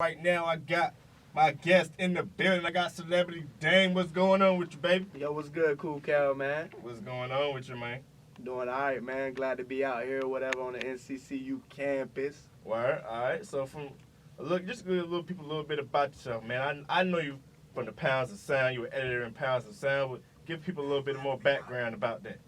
Right now, I got my guest in the building. I got Celebrity Dame. What's going on with you, baby? Yo, what's good, Cool Cal, man? What's going on with you, man? Doing all right, man. Glad to be out here, whatever, on the NCCU campus. Word. All right. So look, just give a little people a little bit about yourself, man. I know you from the Pounds of Sound. You were editor in Pounds of Sound. But give people a little bit more background about that.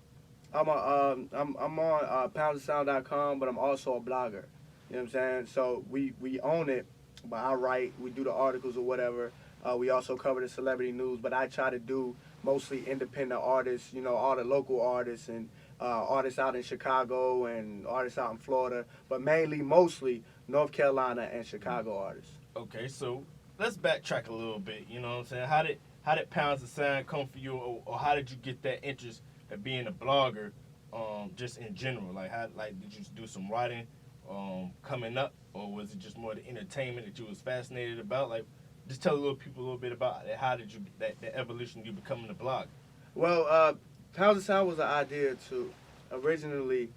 I'm on poundofsound.com, but I'm also a blogger. You know what I'm saying? So we own it, but I write, we do the articles or whatever. We also cover the celebrity news, but I try to do mostly independent artists, all the local artists and artists out in Chicago and artists out in Florida, but mostly North Carolina and Chicago artists. Okay, so let's backtrack a little bit. You know what I'm saying? How did Pounds of Sound come for you, or how did you get that interest in being a blogger, just in general? Like did you do some writing, coming up, or was it just more the entertainment that you was fascinated about? Like, just tell a little people a little bit about it. How did you that evolution of you becoming a blogger? Well, Pounds of Sound was an idea to originally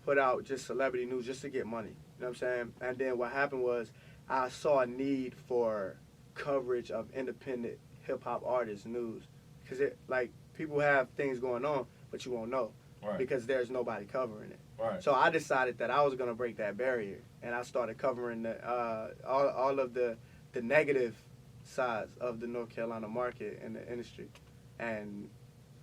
put out just celebrity news just to get money. You know what I'm saying? And then what happened was I saw a need for coverage of independent hip hop artists news because it like people have things going on, but you won't know Right. because there's nobody covering it. Right. So I decided that I was gonna break that barrier, and I started covering all of the negative sides of the North Carolina market and the industry, and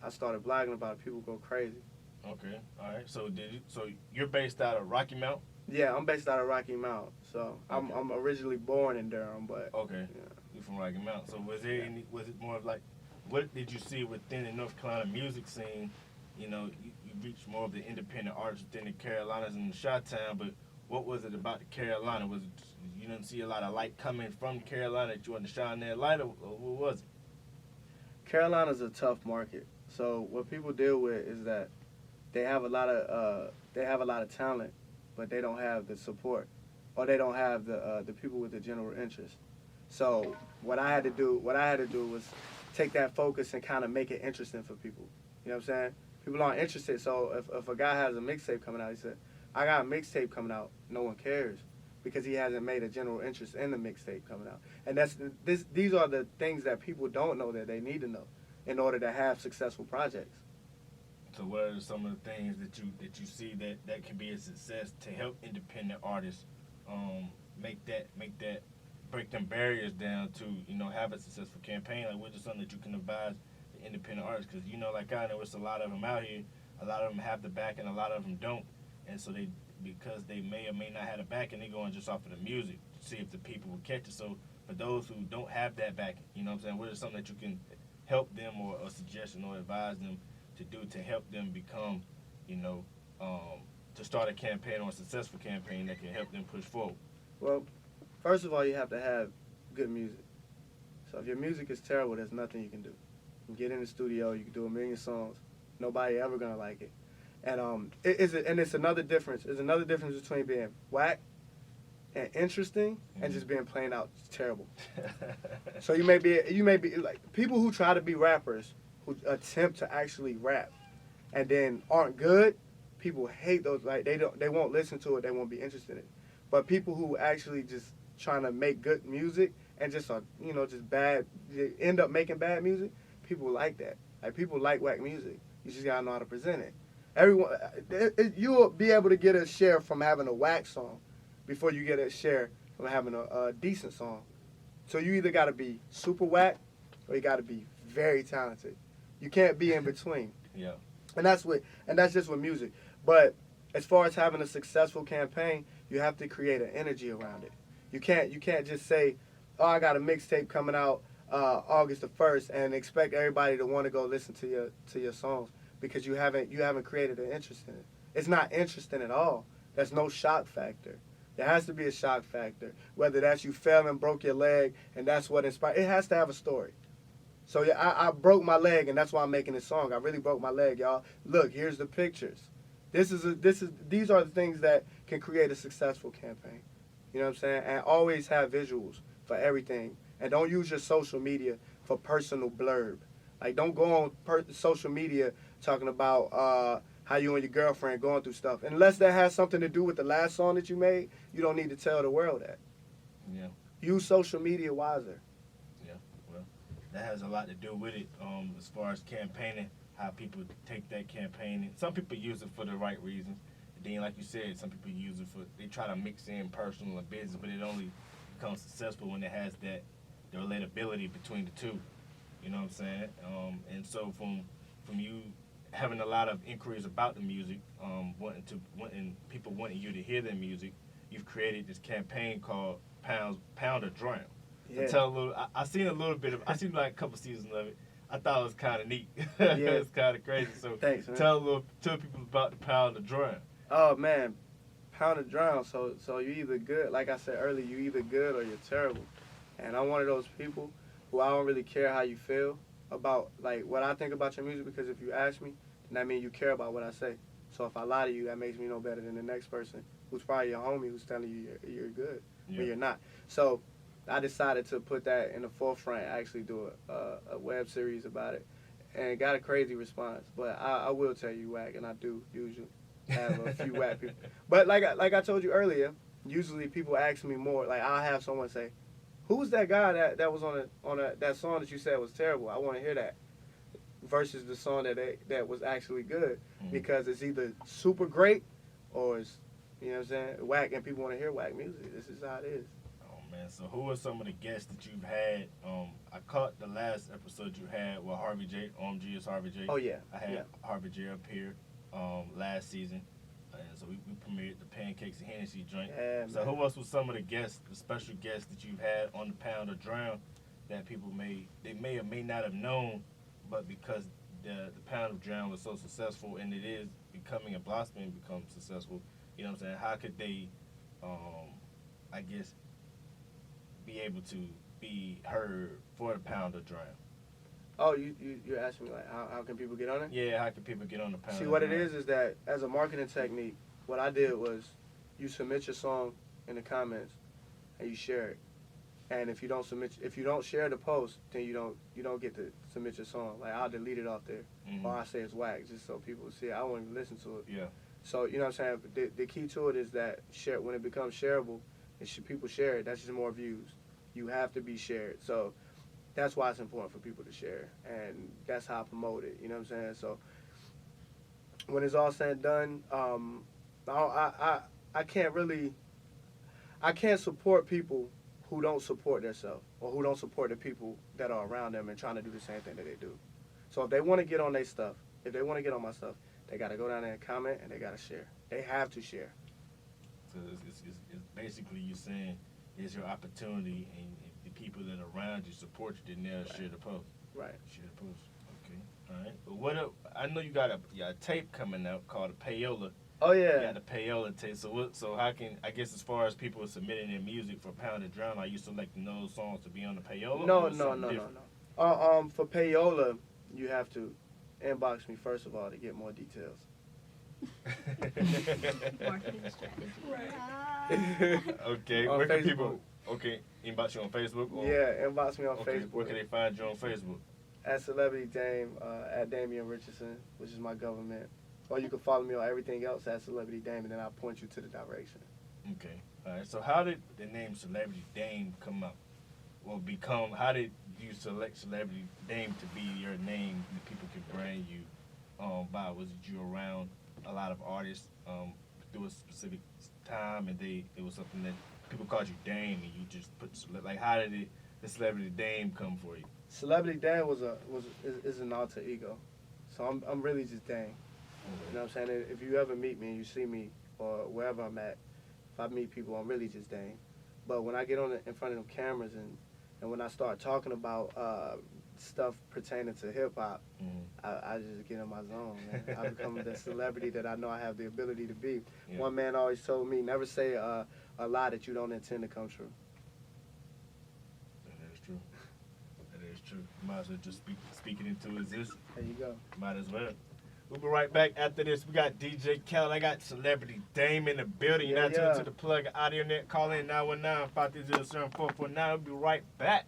I started blogging about it. People go crazy. Okay. All right. So So you're based out of Rocky Mount? Yeah, I'm based out of Rocky Mount, so Okay. I'm originally born in Durham, but Okay. yeah. You're from Rocky Mount. So was it more of like, what did you see within the North Carolina music scene? You reached more of the independent artists within the Carolinas and the Chi-Town, but what was it about the Carolina? Was it you didn't see a lot of light coming from Carolina that you wanted to shine that light, or what was it? Carolina's a tough market. So what people deal with is that they have a lot of talent, but they don't have the support, or they don't have the people with the general interest. So what I had to do was take that focus and kind of make it interesting for people. You know what I'm saying? People aren't interested. So if a guy has a mixtape coming out, he said, "I got a mixtape coming out." No one cares because he hasn't made a general interest in the mixtape coming out. And these are the things that people don't know that they need to know in order to have successful projects. So what are some of the things that you see that can be a success to help independent artists, make that break them barriers down to have a successful campaign? Like, what is something that you can advise the independent artists? Because like I know it's a lot of them out here. A lot of them have the back and a lot of them don't, and so because they may or may not have the back, and they going just off of the music to see if the people will catch it. So for those who don't have that back, what I'm saying, what is something that you can help them, or a suggestion or advise them to do to help them become, you know, to start a campaign or a successful campaign that can help them push forward? Well, first of all, you have to have good music. So if your music is terrible, there's nothing you can do. You can get in the studio, you can do a million songs, nobody ever gonna like it. And it's another difference. There's another difference between being whack and interesting and just being plain out terrible. So you may be like people who try to be rappers who attempt to actually rap and then aren't good. People hate those. Like they won't listen to it. They won't be interested in it. But people who actually just trying to make good music and just are just bad, they end up making bad music. People like that. Like people like whack music. You just gotta know how to present it. Everyone, you'll be able to get a share from having a whack song before you get a share from having a decent song. So you either got to be super whack or you got to be very talented. You can't be in between. Yeah. And that's just with music. But as far as having a successful campaign, you have to create an energy around it. You can't just say, "Oh, I got a mixtape coming out August the 1st," and expect everybody to want to go listen to your songs because you haven't created an interest in it. It's not interesting at all. There's no shock factor. There has to be a shock factor. Whether that's you fell and broke your leg and that's what inspired. It has to have a story. So yeah, I broke my leg and that's why I'm making this song. I really broke my leg, y'all. Look, here's the pictures. These are the things that can create a successful campaign. You know what I'm saying? And always have visuals for everything. And don't use your social media for personal blurb. Like don't go on social media talking about how you and your girlfriend going through stuff. Unless that has something to do with the last song that you made, you don't need to tell the world that. Yeah. use social media wiser. Yeah, well, that has a lot to do with it. As far as campaigning, how people take that campaigning. Some people use it for the right reasons. And then, like you said, some people use it for they try to mix in personal and business, but it only becomes successful when it has that the relatability between the two. You know what I'm saying? And so from you having a lot of inquiries about the music, wanting people wanting you to hear their music, you've created this campaign called Pound or Drown. Yeah. So tell a little. I seen a little bit of. I seen like a couple seasons of it. I thought it was kind of neat. Yeah. It's kind of crazy. So Thanks, man. tell people about the Pound or Drown. Oh man, Pound or Drown. So you either good, like I said earlier, you either good or you're terrible. And I'm one of those people who I don't really care how you feel about like what I think about your music, because if you ask me, then that means you care about what I say. So if I lie to you, that makes me no better than the next person who's probably your homie who's telling you you're good, but you're not. So I decided to put that in the forefront, actually do a web series about it, and got a crazy response. But I will tell you whack, and I do usually have a few whack people. But like I told you earlier, usually people ask me more. Like I'll have someone say, "Who's that guy that was on that song that you said was terrible? I want to hear that." Versus the song that was actually good, because it's either super great or it's, you know what I'm saying, whack, and people want to hear whack music. This is how it is. Oh man, so who are some of the guests that you've had? I caught the last episode you had with Harvey J. OMG is Harvey J. Oh yeah, I had Harvey J up here last season, and so we premiered the Pancakes and Hennessy joint. Yeah, so man. who else was some of the guests, the special guests that you've had on the Pound or Drown that people may or may not have known, but because the Pound or Drown was so successful and it is becoming a blossoming, become successful, you know what I'm saying? How could they, I guess, be able to be heard for the Pound or Drown? Oh, you're asking me like how can people get on it? Yeah, how can people get on the Pound? See, or what Drown? it is that as a marketing technique, what I did was you submit your song in the comments and you share it. And if you don't share the post, then you don't get to submit your song. Like I'll delete it off there, or I say it's whack just so people see it. I won't even listen to it. Yeah. So you know what I'm saying. The key to it is that when it becomes shareable, people share it. That's just more views. You have to be shared. So that's why it's important for people to share, and that's how I promote it. You know what I'm saying. So when it's all said and done, I can't support people who don't support themselves or who don't support the people that are around them and trying to do the same thing that they do. So if they want to get on their stuff, if they want to get on my stuff, they got to go down there and comment, and they got to share. They have to share. So it's basically you saying it's your opportunity, and if the people that are around you support you, then they'll share the post. Right. Share the post. Okay. All right. But I know you got a tape coming out called a Payola. Oh yeah. You got a Payola tape. So how can, I guess, as far as people submitting their music for Pound or Drown, are you selecting those songs to be on the Payola? No. For Payola, you have to inbox me first of all to get more details. Marketing strategy. Okay. On Where can Facebook. people? Okay. Inbox you on Facebook. Or, Yeah, inbox me on Okay. Facebook. Where can they find you on Facebook? At Celebrity Dame, at Damian Richardson, which is my government. Or you can follow me on everything else at Celebrity Dame, and then I'll point you to the direction. Okay. All right. So how did the name Celebrity Dame come up? Or become? How did you select Celebrity Dame to be your name that people could brand you by? Was it you around a lot of artists through a specific time, and it was something that people called you Dame, and you just put like, how did the Celebrity Dame come for you? Celebrity Dame is an alter ego, so I'm really just Dame. You know what I'm saying? If you ever meet me and you see me or wherever I'm at, if I meet people, I'm really just Dame. But when I get in front of them cameras and when I start talking about stuff pertaining to hip hop, I just get in my zone, man. I become the celebrity that I know I have the ability to be. Yeah. One man always told me, never say a lie that you don't intend to come true. That is true. That is true. Might as well just speak it into existence. There you go. Might as well. We'll be right back after this. We got DJ Khaled. I got Celebrity Dame in the building. You're not tuned to the plug at Audionet. Call in 919-530-7449. We'll be right back.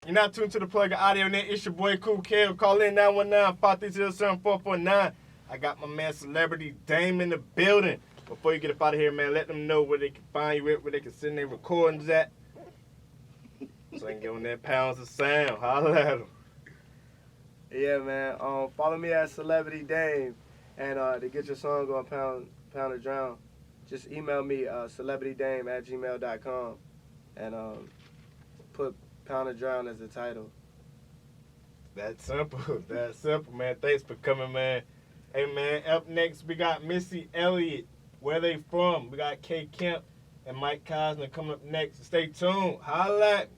You're not tuned to the plug at Audionet. It's your boy Cool Kale. Call in 919-530-7449. I got my man Celebrity Dame in the building. before you get up out of here, man, let them know where they can find you at, where they can send their recordings at. So they can get on their pounds of sound. Holla at them. Yeah, man. Follow me at Celebrity Dame, and to get your song on Pound or Drown, just email me celebritydame@gmail.com, and put Pound or Drown as the title. That's simple. That's simple, man. Thanks for coming, man. Hey, man, up next, we got Missy Elliott. Where they from? We got K. Kemp and Mike Cosner coming up next. Stay tuned. Holla at me.